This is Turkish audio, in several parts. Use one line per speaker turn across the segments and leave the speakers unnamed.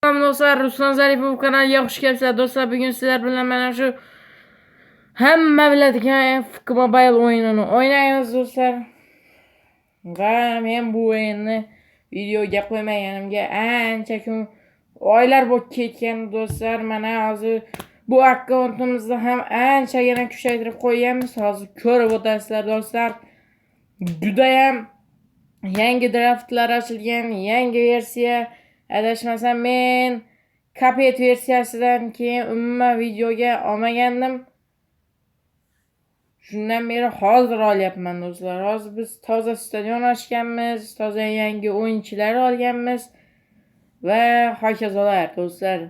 Selam dostlar, Ruslan Zaripov kanaliga xush kelibsizlar. Do'stlar, bugun sizlar bilan mana shu hamma biladigan FK Mobile o'yinini o'ynaymiz do'stlar. Va men bu o'yinni videoga qo'ymaganimga ancha kun oylar bo'lib ketgan do'stlar. Mana hozir bu akkauntimizni ham anchagina kuchaytirib qo'yganmiz. Hozir ko'rib o'tasizlar do'stlar. Juda ham yangi draftlar ochilgan, yangi versiya. Adashmasam men Cuphead versiyasidan keyin umuman videoga olmagandim. Shundan beri hozir olyapman do'stlar. Hozir biz toza stadion ochganmiz, toza yangi o'yinchilar olganmiz va hokazolar do'stlar.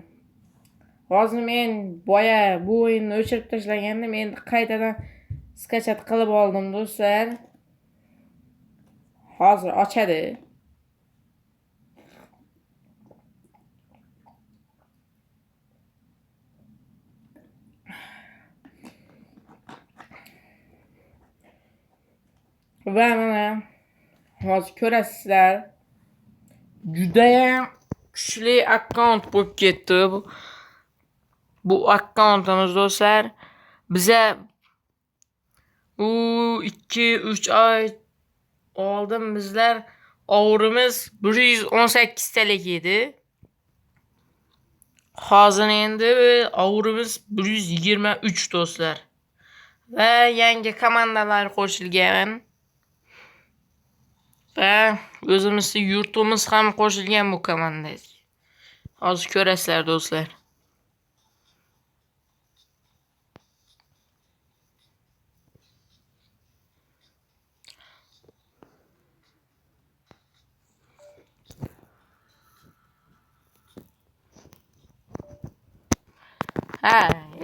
Hozir men boya bu o'yinni o'chirib tashlagandim, endi qaytadan skachat qilib oldim do'stlar. Hozir ochadi. Va mana hozir ko'rasizlar. Juda ham kuchli akkaunt bo'lib ketdi bu akkauntimiz do'stlar. Biza u 2-3 oy oldin bizlar ovrimiz 118 talik edi. Hozir endi ovrimiz 123 do'stlar. Va yangi komandalar qo'shilgan. Va o'zimizning yurtimiz ham qo'shilgan bu komandaga. Hozir ko'rasizlar do'stlar.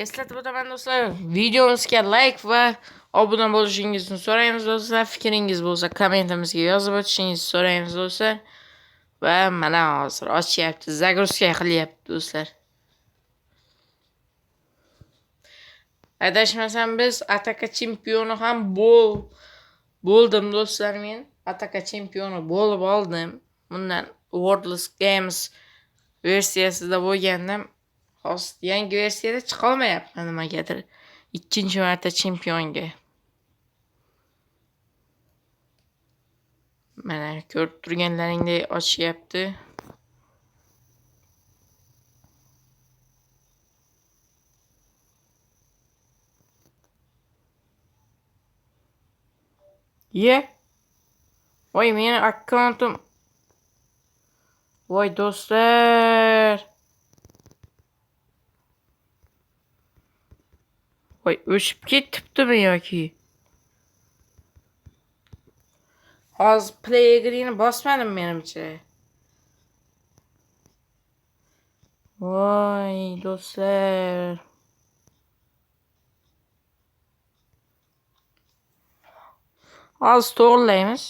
Eslatib o'taman do'stlar, videomizga like va obuna bo'lishingizni so'raymiz do'stlar. Fikringiz bo'lsa kommentimizga yozib o'tishingizni so'raymiz do'stlar. Va mana hozir ochyapti, загрузка qilyapti do'stlar. Adashmasam biz Ataka chempioni ham bo'ldim do'stlar. Men Ataka chempioni bo'lib oldim. Bundan Worldless Games versiyasida bo'lgandim. Hozir yangi versiyada chiqa olmayapman nimagadir. Ikkinchi marta chempionga. Mana ko'rib turganlaringdek ochyapti. Voy meni akkauntim. Voy do'stlar. Voy o'chib ketibdimi yoki? Hozir play green'i bosmadim menimcha. Voy do'stlar. Hozir to'g'rilaymiz.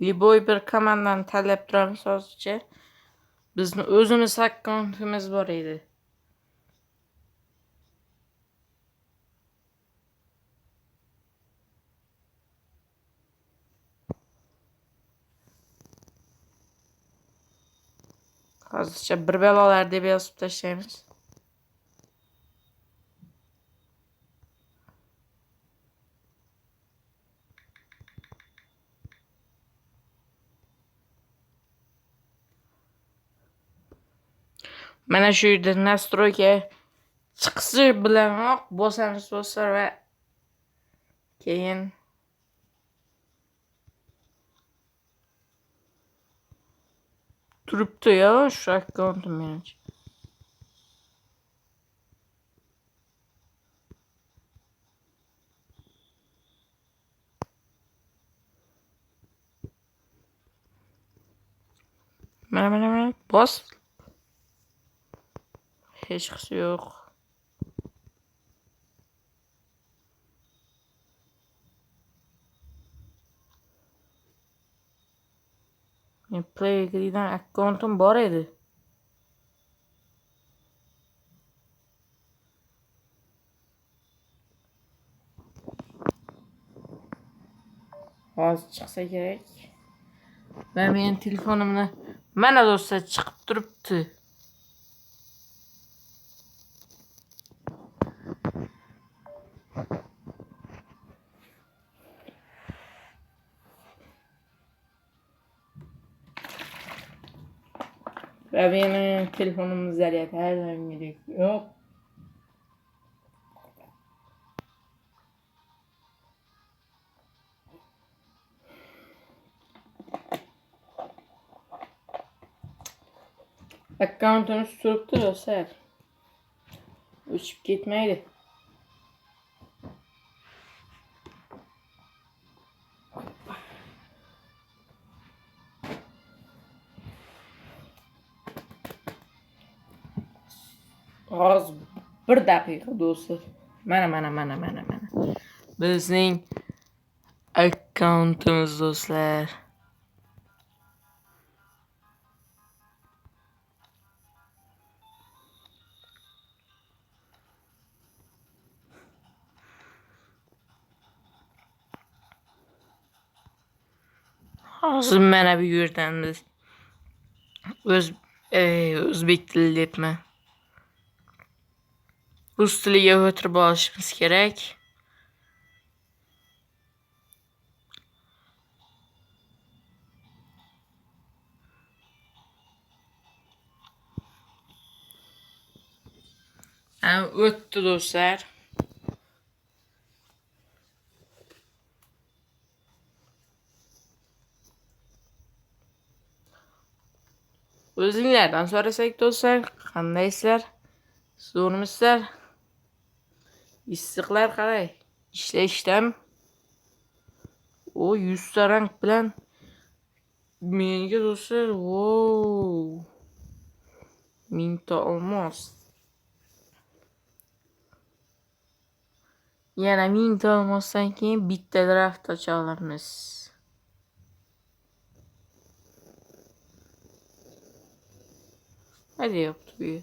Liboy bir komandani tanlab turamiz hozircha. Bizni o'zimiz akkauntimiz bor edi. Hozircha bir balolar deb yozib tashlaymiz. Mana shu yerda nastroyga chiqishi bilanoq bosamiz do'stlar va keyin turibdi-ya shu akkauntim menimcha. Mana bos. Hech qisi yo'q. Men Playgreen'dan akkauntim bor edi. Hozir chiqsa kerak. Va men telefonimni mana do'stlar chiqib turibdi. Va benim telefonum zaryad her zaman yok. Account'unu turibdi do'stlar. O'chib ketmaydi. Hozir 1 daqiqa do'stlar. Mana. Bizning akkauntimiz do'stlar. Hozir mana bu yerdan biz o'zbek tili debman. Rus tiliga o'tirib olishimiz kerak. O'tdi do'stlar. O'zinglardan so'rasak do'stlar, qandaysizlar? Zo'rmisizlar? Issiqlar qalay? Ishlashdami? O 100 ta rank bilan menga do'stlar, wow. 1000 ta olmos. Yana 1000 ta olmosdan keyin bitta draft ocha olamiz. Hadi yaptı bu yer.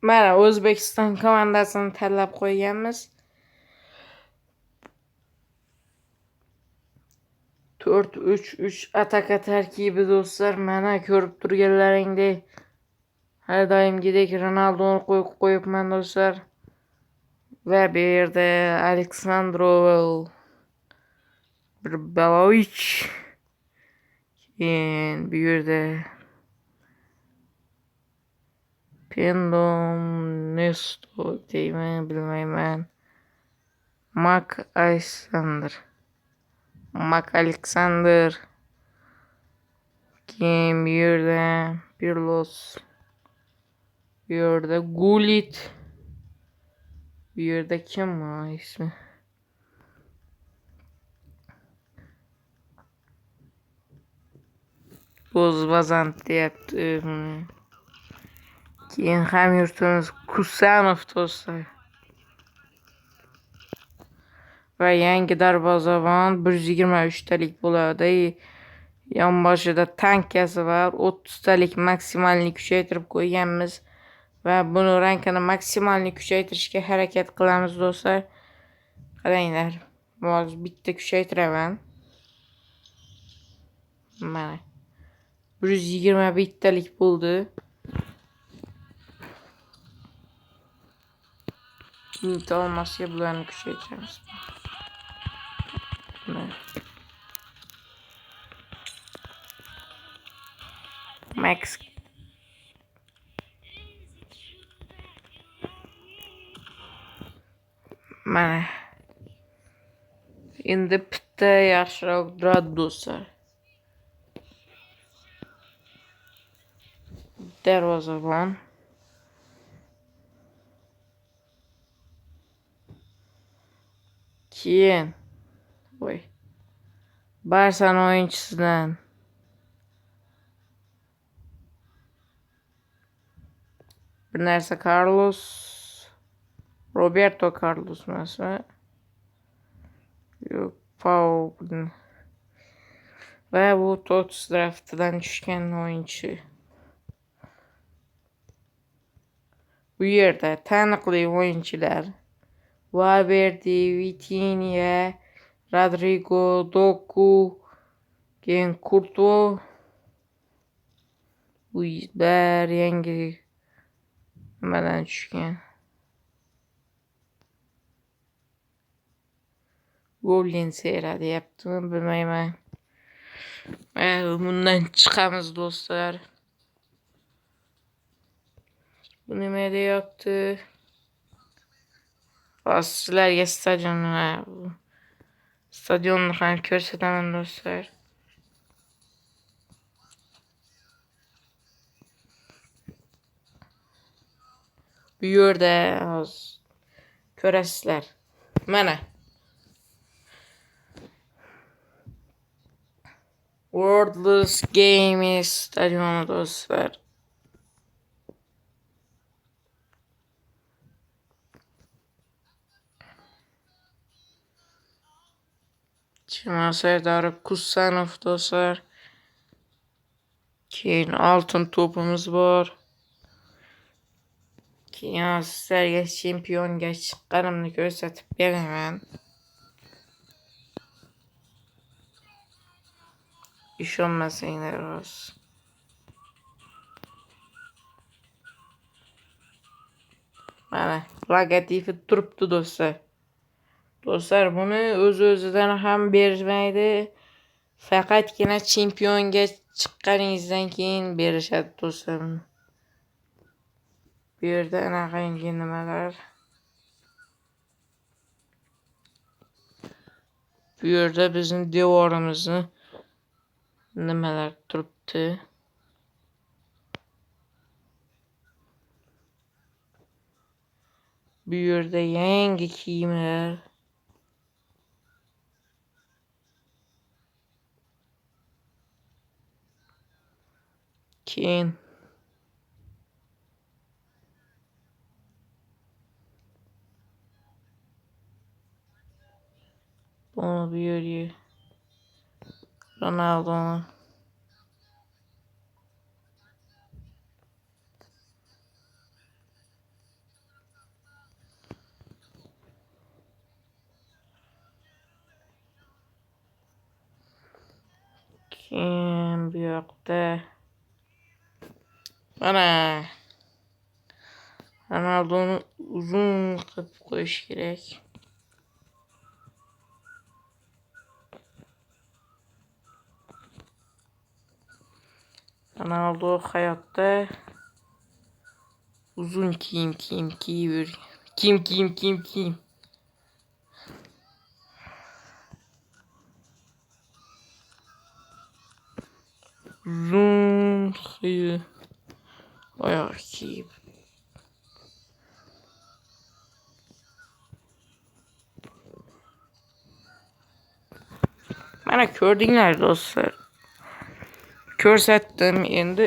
Mana O'zbekiston komandasini tanlab qo'yganmiz. 4-3-3 ataka tarkibi do'stlar. Mana ko'rib turganlaringdek har doimgidek Ronaldoni qo'yibman do'stlar. Va bu yerda Aleksandrov, Balovic, keyin bu yerda Pendom Nesto deyman, bilmayman. Mak Alexander. Keyin bu yerda Pirlos. Bu yerda Gullit. Bu yerda kim o ismi? O'zvazant deyapti. Keyin hamyurtimiz Kusanov do'stlar. Va yangi darvozabon 123 talik bo'ladi. Yonboshida tankasi var. 30 talik maksimalni kuchaytirib qo'yganmiz. Va buni rankini maksimalni kuchaytirishga harakat qilamiz do'stlar. Qaranglar. Hozir bitta kuchaytiraman. Mana 121 talik bo'ldi. Minta olmasga bularni kuchaytiramiz. Max mana endi bitta yaxshiroq duradi do'stlar. Darvozabon. Keyin Barsa o'yinchisidan bir narsa Carlos Roberto Carlos emasmi? Yo'q, Pau. Va bu Tots draftidan tushgan o'yinchi. Bu yerda taniqli o'yinchilar Valverde, Vitinha, Rodrigo, Doku, keyin Courtois. Bu bir yangi nimadan tushgan. Golden Sera deyaptimi bilmayman. Bundan chiqamiz do'stlar. Bu nima deyapti? Sizlarga stadionni ham ko'rsataman do'stlar. Bu yerda ko'rasizlar. Mana. Worldless Games stadioni do'stlar. Serdar Kusanov do'stlar. Keyin oltin to'pimiz bor. Keyin sizlarga chempionga chiqqanimni ko'rsatib beraman. İşonmasanglar olsun. Mana logotipi turibdi do'stlar. Do'stlar buni o'z-o'zidan ham bermaydi. Faqatgina chempionga chiqqaningizdan keyin berishadi do'stlar. Bu yerda anaqangi nimalar. Bu yerda bizning devorimizni nimalar turibdi. Bu yerda yangi kiyimlar. Keyin bunu bu yerga Ronaldo'nun keyin bu yoqda mana Ronaldo'ni uzun qilib qo'yish kerak. Ronaldo hayotda uzun kiyim kiyib kiyim. Uzun oyoq kiyib. Mana ko'rdinglar do'stlar. Ko'rsatdim endi.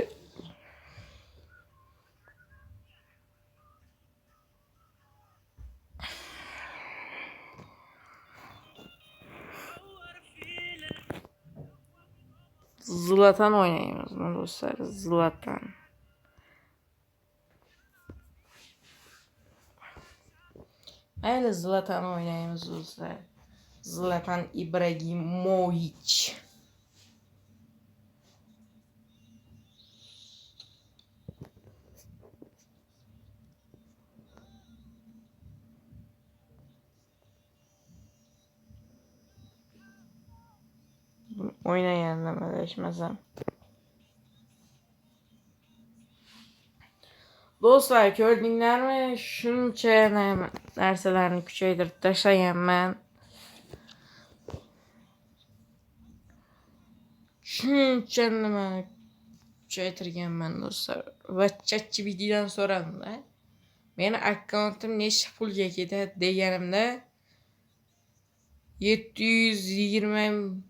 Zlatan oynaymiz do'stlar. Zlatan. Mayli Zlatan oynaymiz do'stlar. Zlatan Ibrahimovic. Oynayan nimalaşmasam. Do'stlar ko'rdinglarmi? Shuncha narsalarni kuchaytirib tashlaganman. Shuncha nima kuchaytirganman do'stlar. Va ChatGPTdan so'radim-da. Meni akkauntim nechta pulga ketadi deganimda 720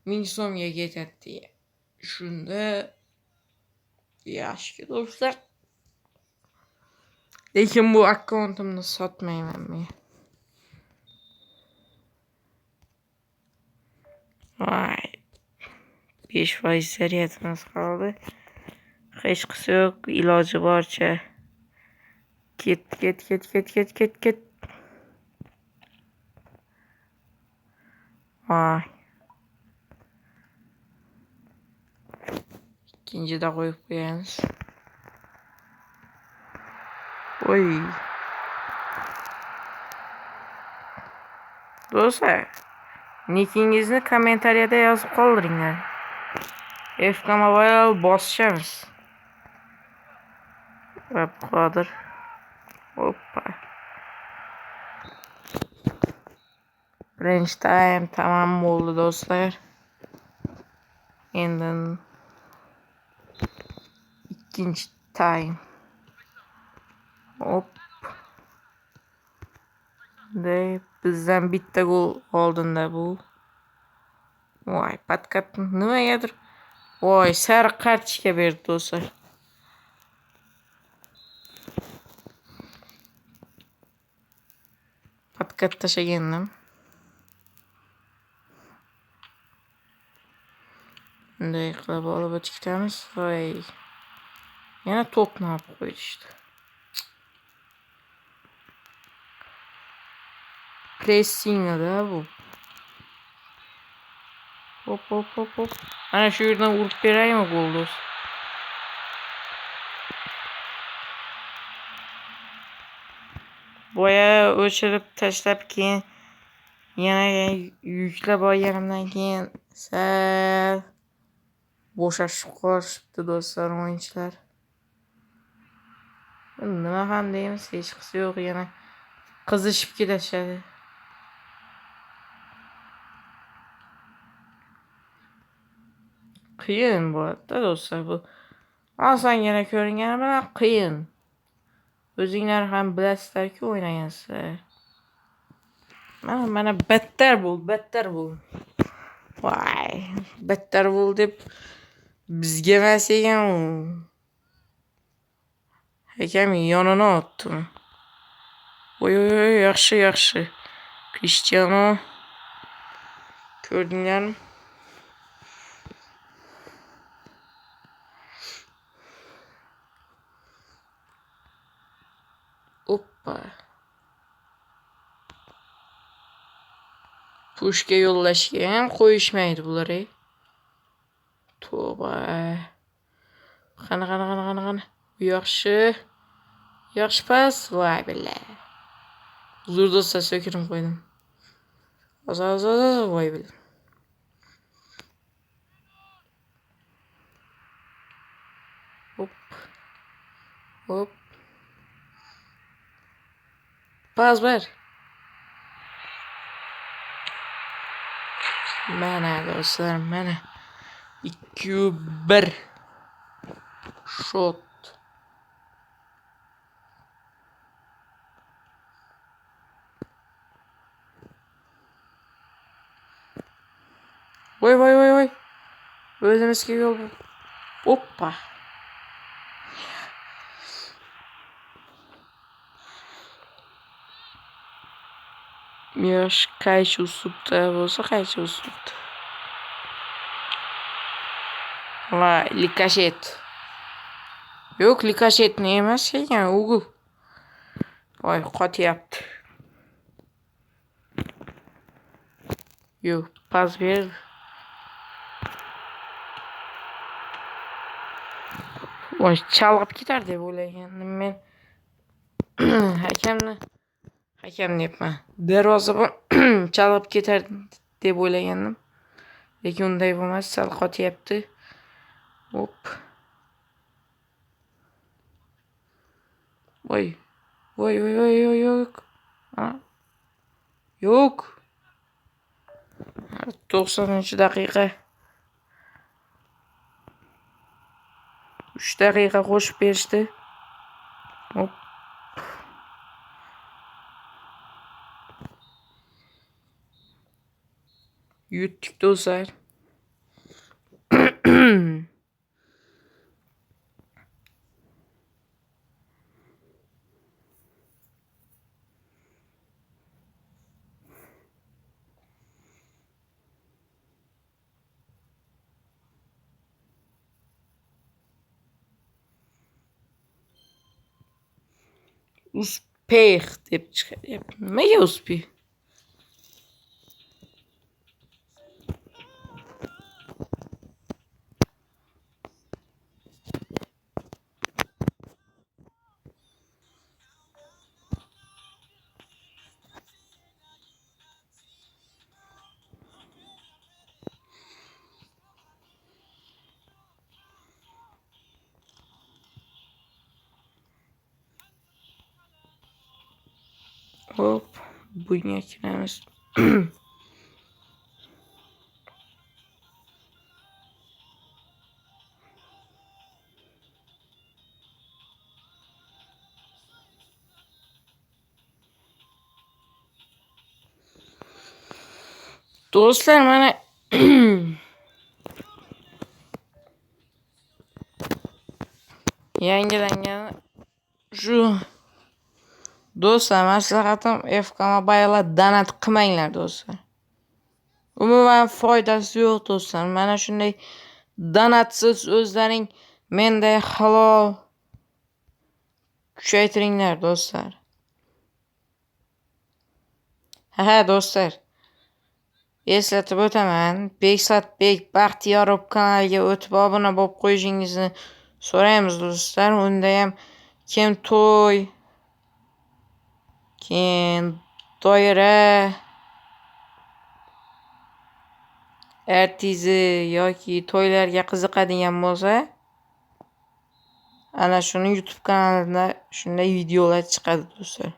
ming so'mga ketadi degan. Shunda yaxshi do'stlar. Lekin bu akkauntimni sotmayman men. Vay. 5% zaryadimiz qoldi. Hech qisi yo'q, iloji boricha. Ket. Vay. İkincide qo'yib qo'yamiz. Oy. Do'stlar, nikingizni kommentariyada yozib qoldiringlar. FK Mobile bosishamiz. Qodir. Hoppa. Range time tamam bo'ldi do'stlar. Endi ikkinchi time. Hop. Bizdan bitta gol oldinda bu. Voy, patkat nimagadir. Voy, sariq kartochka berdi do'stlar. Patkat tashlagandim. Bunday qilib olib o'tib ketamiz. Voy. Yana to'pni olib qo'yishdi. Pressingda bu. Hop. Ana shu yerdan urib beraymi gol do'st? Boya o'chirib tashlab keyin yana yuklab olganimdan keyin sal bo'shashib qolishibdi do'stlar o'yinchilar. Nima ham deymiz, hech qisi yo'q, yana qizishib ketishadi. Qiyin bo'ladi do'stlar bu. Osongina ko'ringani bilan qiyin. O'zinglar ham bilasizlar-ku o'ynagansizlar. Mana battar bo'l. Voy, battar bo'l deb bizga emas ekan u. Hakam yonini otdi. Voy, yaxshi. Cristiano ko'rdinglarmi? Hoppa. Pushga yo'llashga ham qo'yishmaydi bular. Tavba. Qani. Yaxshi pas. Voy billah. Uzr do'stlar, so'kirib qo'ydim. Oz, voy billah. Hop. Pas ver. Mana do'stlar, mana 2-1 shot. Voy. O'zimizga yo'l. Hoppa. Yosh qaychi uslubda bo'lsa, qaychi uslubda. Va likashet. Yo'q, likashetni emas ekan, Google. Voy, qotyapti. Yo'q, pas ber. Voy, chalg'ib ketar deb o'ylagandim men. Hakam deyapman. Darvozabon chalg'ib ketar deb o'ylagandim. Lekin unday bo'lmas, sal qotyapti. Hop. Voy. Yo'q. 90-daqiqa. 3 daqiqa qo'shib berishdi. Hop. Yutdik do'stlar. Uspeh deb chiqaryapti. Nimaga uspeh? Hop, bunga kiramiz. Do'stlar, mana yangilangan shu do'stlar, maslahatim FK Mobile'a donat qilmanglar do'stlar. Umuman foydasi yo'q do'stlar. Mana shunday donatsiz o'zlaring menday halol kuchaytiringlar do'stlar. Ha do'stlar. Eslatib o'taman, Bekzodbek Baxtiyorov kanaliga o'tib obuna bo'lib qo'yishingizni so'raymiz do'stlar. Unda ham kim to'y, keyin doira, artizi yoki to'ylarga qiziqadigan bo'lsa, ana shuni YouTube kanalida shunday videolar chiqadi do'stlar.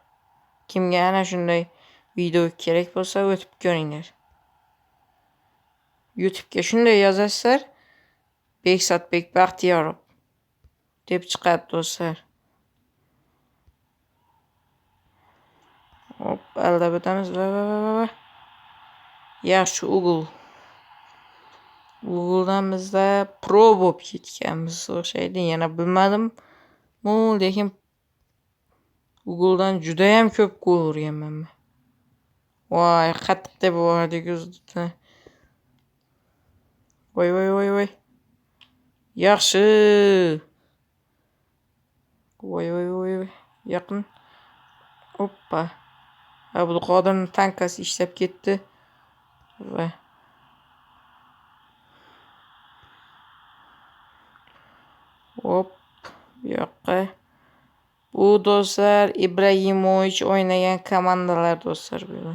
Kimga ana shunday video kerak bo'lsa o'tib ko'ringlar. YouTube'ga shunday yozasizlar, Bekzodbek Baxtiyorov deb chiqadi do'stlar. Hop, aldab o'tamiz. Va. Yaxshi Google'dan bizda pro bo'lib ketganmiz o'xshaydi. Yana bilmadim. Lekin Google'dan juda ham ko'p gol urganman. Voy, qattiq deb yubordik o'zida. Voy. Yaxshi. Voy. Yaqin. Hoppa. Abduqodirning tankasi ishlab ketdi. Va hop, bu yoqqa. Bu do'stlar Ibrahimovich o'ynagan komandalar do'stlar bu.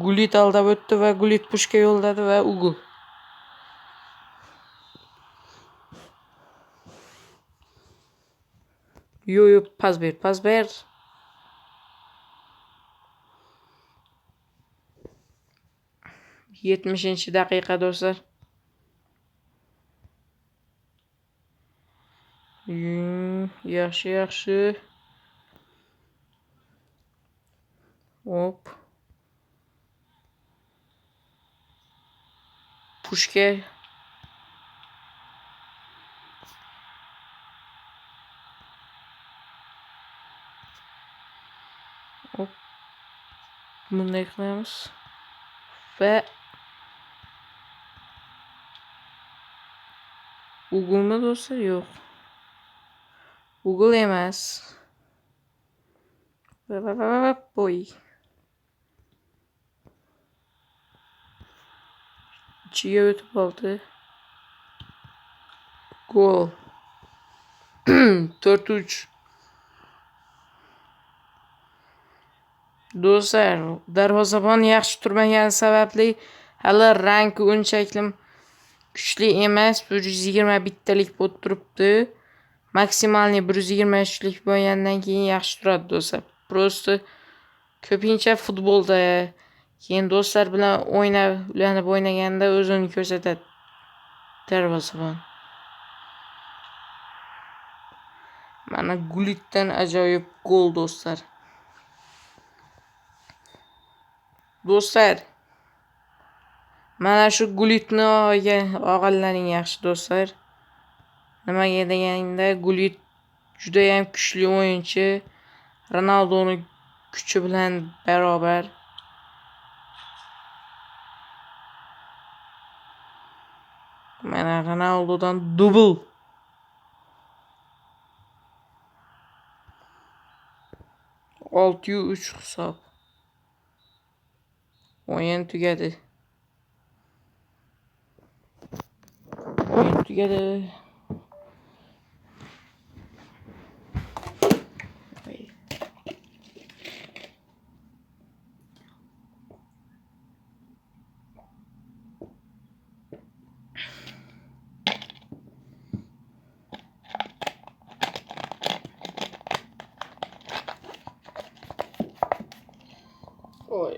Gullit aldab o'tdi va Gullit pushka yo'lladi va ugl. Yo, pas ber. Yetmishinchi daqiqa do'stlar. Yaxshi. Hop. Pushka. Hop. Bunday qilamiz. Va Uglmi do'stlar? Yo'q. Google emas. Boy. İchiga o'tib oldi. Gol. 4-3. Do'stlar, darvozabon yaxshi turmagani sababli hali rangi unchalik kuchli emas. 120 bittalik bo'lib turibdi. Maksimalniy 123 lik bo'lgandan keyin yaxshi turadi do'stlar. Prosta ko'pincha futbolda keyin do'stlar bilan ulanib o'ynaganda o'zini ko'rsatadi darvozabon. Mana Gulitdan ajoyib gol do'stlar. Do'stlar, mana shu Gulitni olganlaring yaxshi do'stlar. Nimaga deganda Gulit juda ham kuchli o'yinchi. Ronaldoni kuchi bilan barobar. Mana Ronaldodan dubl. Olti uch hisob. O'yin tugadi. O'yin tugadi. Oy.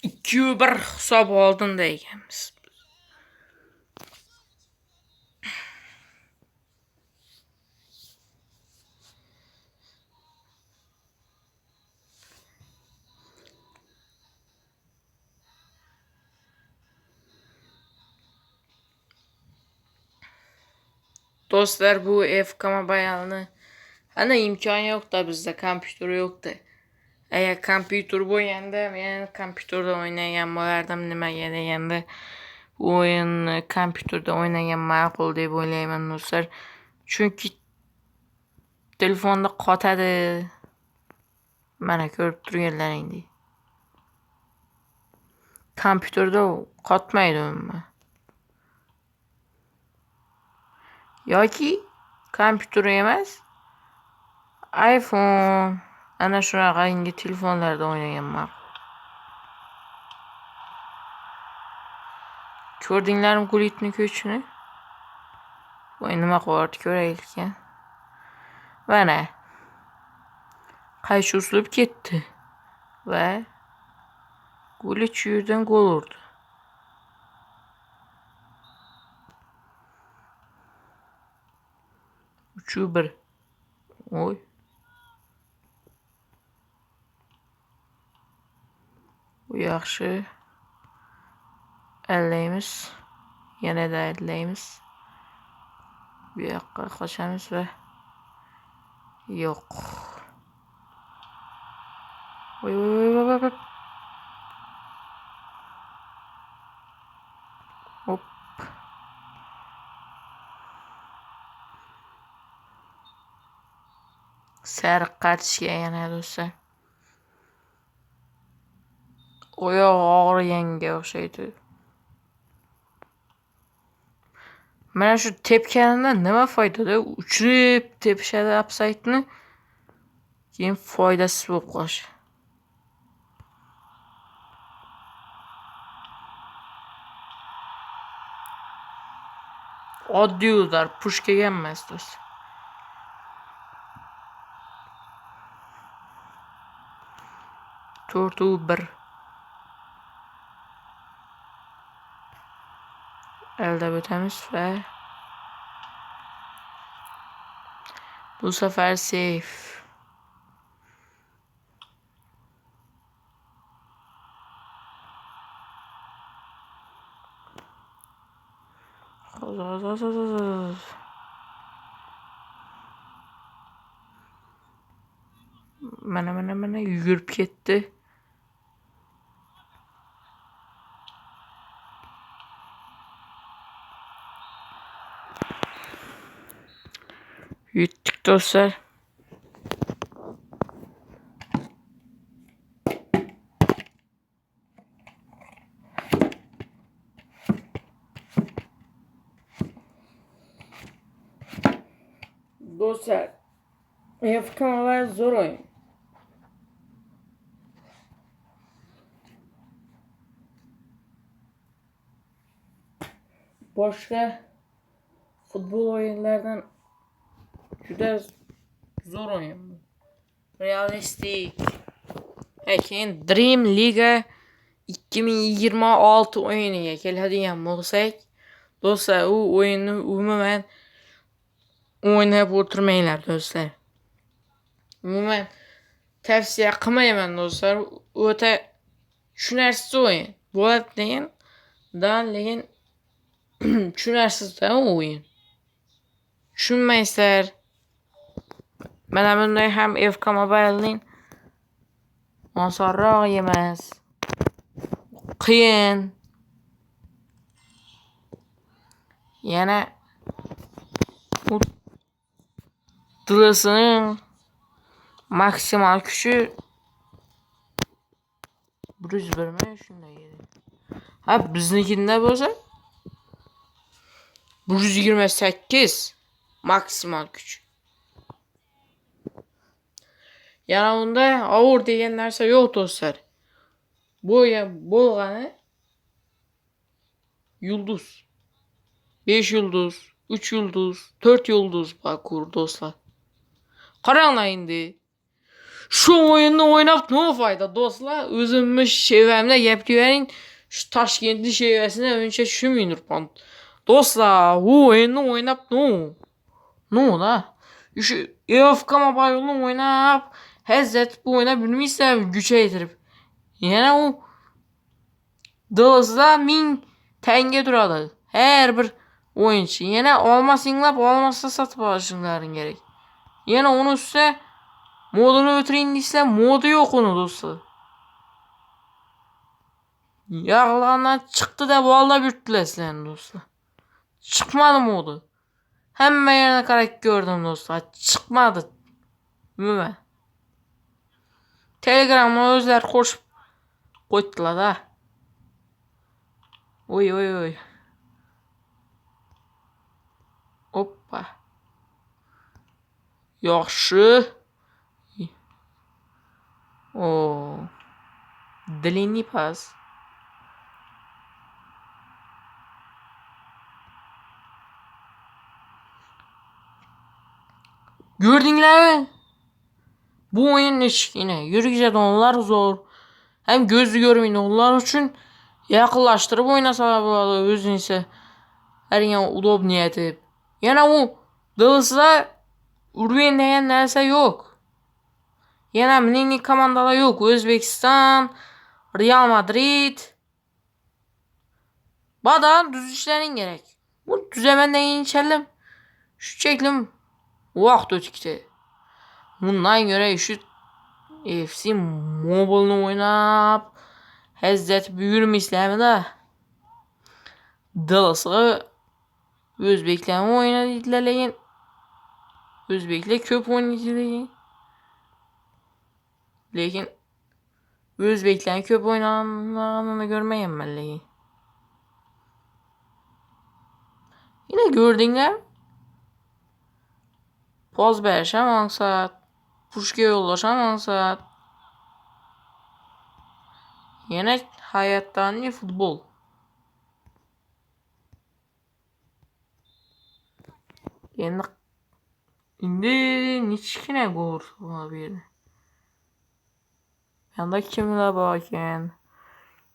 İki bir hisob oldinda ekanmiz. Do'stlar, bu FK Mobile'ni ana imkon yo'q-da, bizda kompyuter yo'q-da. Agar kompyuter bo'lganda, men kompyuterda o'ynagan bo'lardim. Nimaga deganda, bu o'yinni kompyuterda o'ynagan ma'qul deb o'ylayman do'stlar. Chunki telefonda qotadi. Mana ko'rib turganlaringdek. Kompyuterda qotmaydi umuman. Yoki kompyuter emas, iPhone ana shunaqangi telefonlarda o'ynagan ma'qul. Ko'rdinglarmi Gulitni ko'chini? Voy, nima qilyapti ko'raylik. Mana qaychi uslub ketdi va Gulit shu yerdan gol urdi. Uchu bir. Oy. Bu yaxshi. Allaymiz. Yana-da allaymiz. Bu yoqqa qochamiz va yo'q. Voy. Hop. Sariq kartochka yana do'stlar. Oyoq og'riganga o'xshaydi. Mana shu tepganidan nima foydada? Uchirib tepishadi apsaytni. Keyin foydasiz bo'lib qolish. Oddiy udar, pushkaga emas do'stlar. To'rt bir. Aldab o'tamiz va bu safar safe. Mana yugurib ketdi. Yutdik do'stlar. Dostlar, AFK Mobile zor oyun. Başka futbol oyunlardan juda zor oyun bu. Realistik. Lakin Dream Liga 2026 oyuniga keladigan bo'lsak, do'stlar, u o'yinni umuman o'ynab o'tirmanglar do'stlar. Umuman tavsiya qilmayman do'stlar. O'ta tushunarsiz o'yin. Bo'ladi degan, lekin tushunarsiz-da o'yin. Tushunmaysizlar. Mana bunday ham AFK Mobile'ning osonroq emas. Qiyin. Yana u dilisining maksimal kuchi 101 mi shunday edi. Ha, biznikida bo'lsa 128 maksimal kuch. Yana unda avur degan narsa yo'q do'stlar. Bo'lgani yulduz. 5 yulduz, 3 yulduz, 4 yulduz bakur do'stlar. Qaranglar endi. Şu oyunni o'ynab nima foyda do'stlar? O'zimni shevamda gapirayotganing, shu Toshkentning shevasini uncha tushunmayman. Do'stlar, bu o'yinni o'ynab da. Shu AFK Mobile'ni o'ynab, hazzat bu o'ynab bilmaysizlar, kuchaytirib. Yana u do'stlar 1000 tanga turadi. Har bir o'yinchi. Yana olmasa sotib olishingiz kerak. Yana uni ustida modini o'tiring desam, modi yo'q uni do'stlar. Yag'lardan chiqdi deb bog'lab yurtdilar sizlarni do'stlar. Chiqmadi modi. Hamma yerni qarab ko'rdim do'stlar. Chiqmadi. Umuman. Telegramni o'zlari qo'shib qo'ydilar-da. Oy. Hoppa. Yaxshi. Длинный pas. Gördinglarmi? Bu o'yin eshikini yurgizadiganlar zo'r. Ham ko'zni ko'rmaydiganlar uchun yaqinlashtirib o'ynasalar bo'ladi, o'zini esa harigan удобный etib. Yana u dilsizlar urgan degan narsa yo'q. Yana mini komandalar yo'q. O'zbekiston, Real Madrid. Badan tuzishlaring kerak. Bu tuzamandan keyinchalik shunchalik vaqt o'tdi. Bundan göre şu FC Mobile'ni o'ynab, hazzat buyurmaysizlarmi da? Dilasiga o'zbeklarni o'ynaydilar, lekin o'zbeklar ko'p o'ynaydi. Lekin o'zbeklarni ko'p o'ynaganini ko'rmayapman lekin. Yine gördinglar. Poz berisham maqsad, pushga yo'llasham maqsad. Yana hayotdan futbol. Endi nechkina gol ursa berdi. Yanda kimlar bor ekan?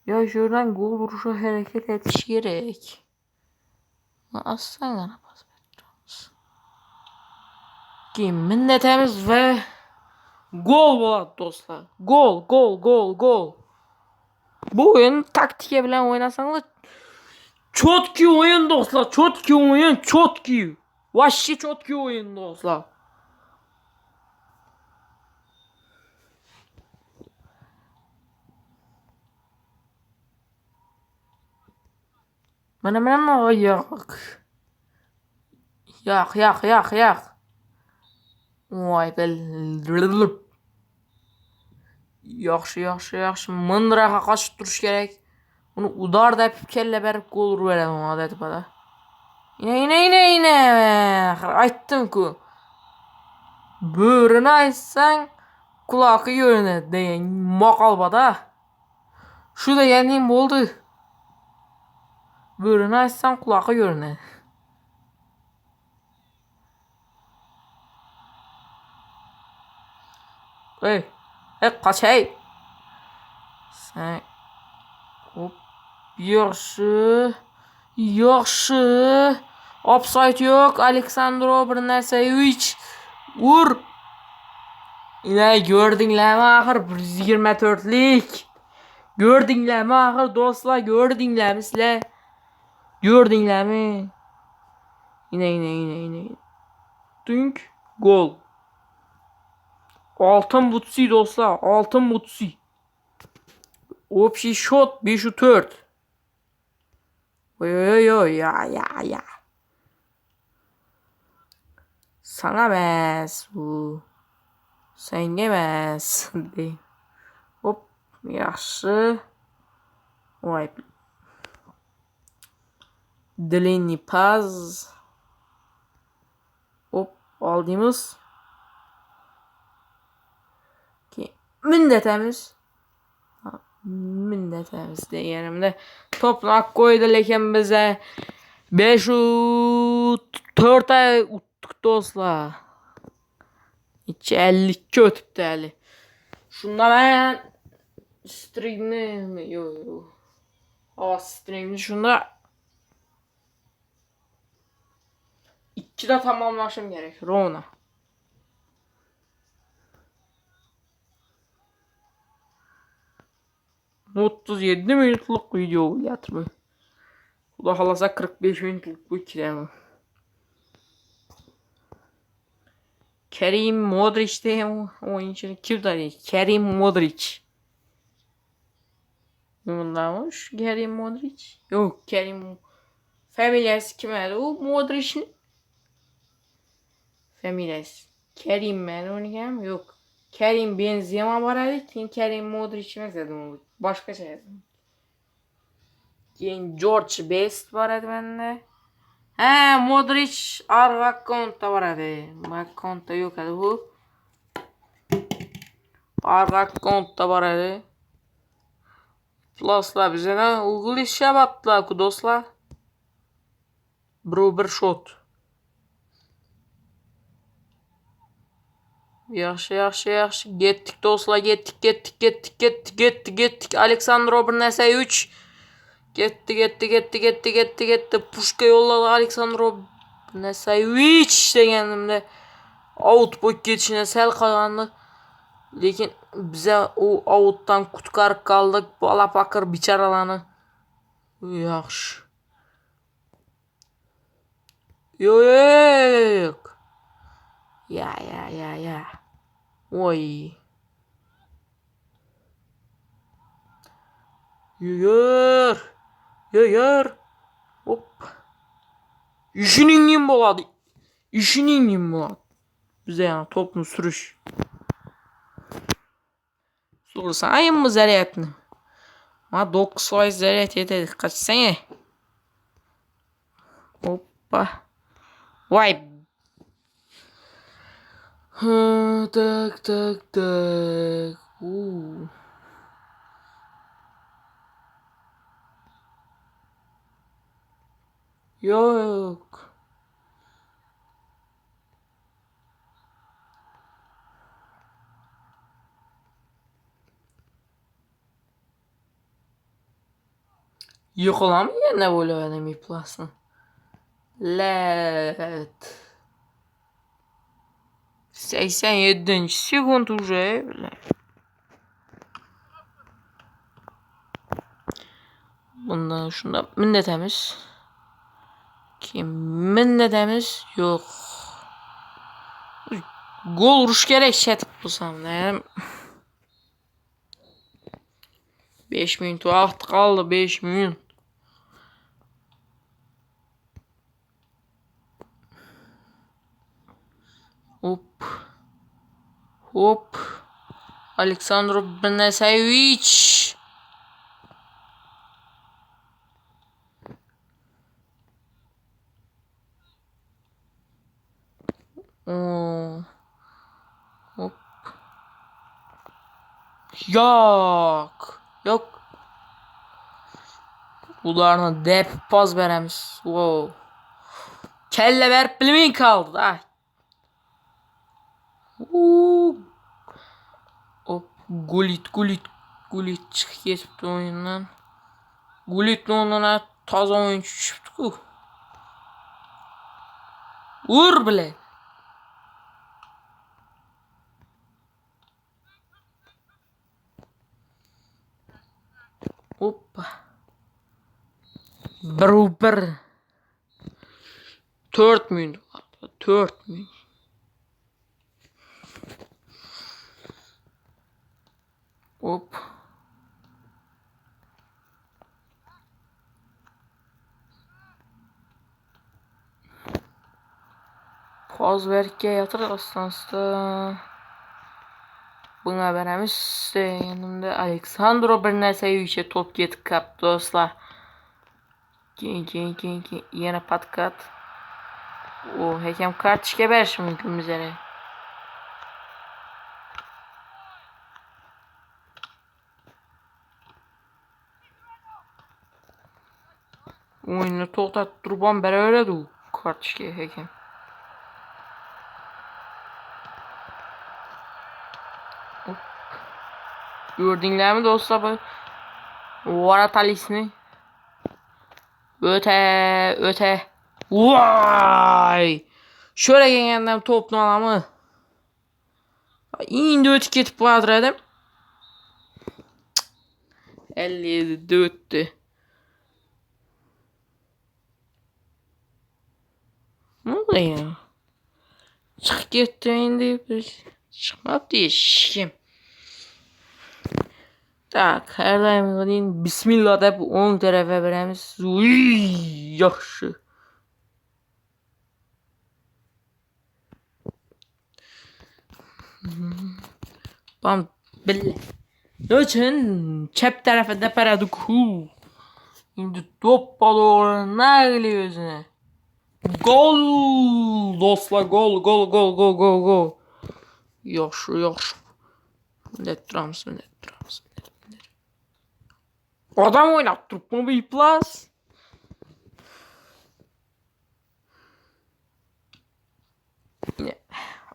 Yo, shundan gol urishga harakat etish kerak. Aslan pas beramiz. Keyin minnatamiz va gol bo'ladi do'stlar. Gol. Bu o'yin taktika bilan o'ynasanglar chotki o'yin do'stlar, chotki. Vashchi chotki o'yin do'stlar. Mana yo'q. Voy bil. Yaxshi. Mindraqa qochib turish kerak. Uni udor deb kella berib gol urib beradi odati bada. Ina. Aytdim-ku. Böğrünü açsan kulağı görünür deyen maqal bada. Şu da yani oldu. Böğrünü açsan kulağı görünür. Hey, kaç hey. Sen hop yaxşı. Yaxşı. Offside yok. Aleksandro bir narsa vur. Yine gördünler mi ahir 124'lik. Gördünler mi ahir dostlar, gördünler mi sizler? Gördünler mi? Yine. Dünk gol. Altın butsi dostlar, altın butsi. Общий счет 5-4. Oy ya. Sana bes bu. Sen gemez. Hop yaxşı. Vay. Длинный pas. Hop aldığımız. Ki minnetemiz. Minnetemiz diyelim toprak koydu lekin bize 5-4 ay uttuk dostlar. Hiç 52 ötüptü eli. Şunda ben streamini mi? Yo. Streamini şunda 2'de tamamlaşım gerek. Rona. ...37 minutluk video yatırmıyor. Ulan halasa 45 minutluk bu ikilemi. Kerim Modric de oyuncu kim tarıyor? Kerim Modric. Bunlarmış. Kerim Modric. Yok Kerim. Familyası kime? O Modric'in. Familyası. Kerim ben onu gelmiyor. Yok. Kerim Benzema var hadi. Kerim Modric mesela. Başka şey. Yani George Best var hadi bende. He Modric arka konta var hadi. Bak konta yok hadi bu. Arka konta var hadi. Pluslar bize ne? Uğul iş yaptılar ku dostlar. Bro bir shot. Yaxşı. Getdik dostlar, getdik. Aleksandro bir narsa 3. Getdi. Puşka yolladı Aleksandro bir narsa 3 deganimda. Out boy ketishine sal qolgandi. Lekin bize o outdan qutqarib qoldik. Bola paqir bicharalarni. Yaxshi. Yo'q. Ya. Oy. Yürür. Hop. İşinin boladı. Bize yani toplu sürüş. Sorsan ayın mı zaryatını? Ma 9 zaryat yetedik. Kaç sene? Hoppa. Vay. Tak. Yok. Yıkılan mı yerine böyle benim iplasın? Let. 87. sekund уже. Bundan şunda minnetemiz. Minnetemiz yok. Gol vuruş gerek şetip bulsam ne? 5 minut vaxt kaldı 5 minut. Hop. Aleksandro Benesevic. Yok. Yok. Ularına dep poz veremiz. Wow. Kelle verip bilmeyin kaldı da. Hop. Gullit çıkıp geçipti oyundan. Gullit'le ondan taza oyuncu çıktı ku. Vur bile. Hoppa. Bir. 4 milyon. 4 milyon. Hop. Poz verke yatır aslında. Buna veremiz de yanımda Aleksandro bir narsa top getib qapti do'stlar. Keyin yana patkat. O hakam kartochka berishi mumkin bizlarga. O'yinni to'xtatib turib ham beraveradi u kartochka hakam. Gördinglarmi do'stlar bu Varatalisni? Öte. Vay! Şöyle gelgenden topni olamı. Endi o'tib ketib qo'yadi. 57 o'tdi. Ne oldu ya? Chiqib ketdi endi. Chiqmabdi hech. Tak, her daim bismillah deb o'ng tarafga beramiz. Yaxshi. Bam bille. Nechun chap tarafida paradi-ku. Endi to'ppa to'g'ri nagli o'zini. Gol! Do'stlar, gol. Yaxshi. Bunday turamiz. Adam oynab turibmi bu iplas?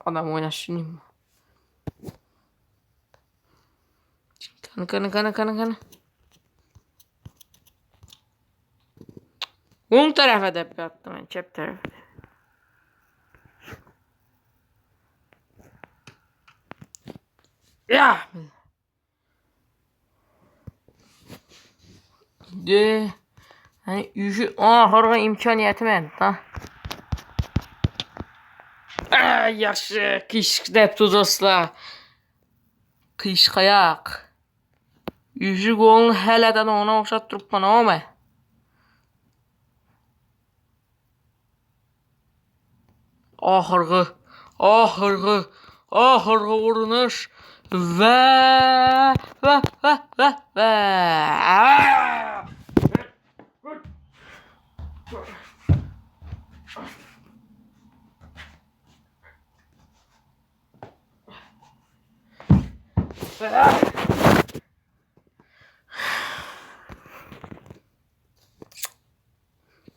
Adam oynashini. Qani. O'ng tarafga deb yotdim men, chap tarafga. Ya. De. Hani yüzü ahırga imkaniyeti men, ha. Yaxshi, qiyshiq debdi do'stlar. Qiyshiq oyoq. Yüzü golni haladan ona o'xshab turibman, o'ma. Ahırgı urinish va.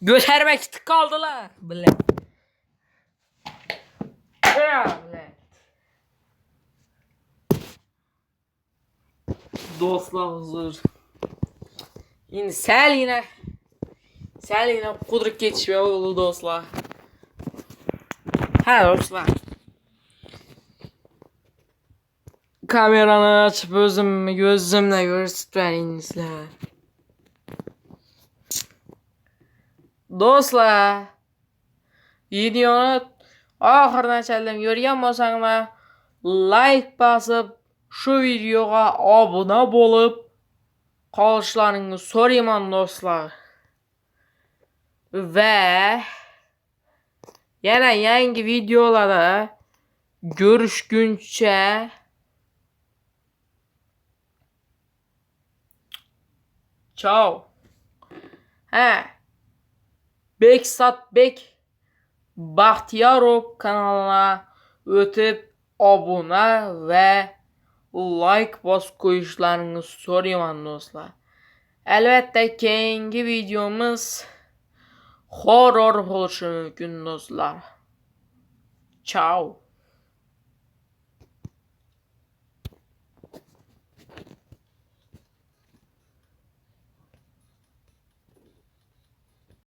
Götürmek kaldılar. Bile. Dostlar huzur. Yine sel yine kuduruk geçiyor oldu dostlar. Ha dostlar. Kameranı açıp gözümle göstereyinizler. Dostlar. Videonu ahırdan çeldim. Görген bolsаңlar like basıp şu videoga abone bolup kalışlarını sorayım dostlar. Ve yana yangi videolarda görüşgünçe ciao. Beksat Bek Baxtiyarov kanalına ötüp abone ve like bas koyuşlarınızı soruyorum dostlar. Elbette keyingi videomuz horror oluşu mümkün dostlar. Ciao.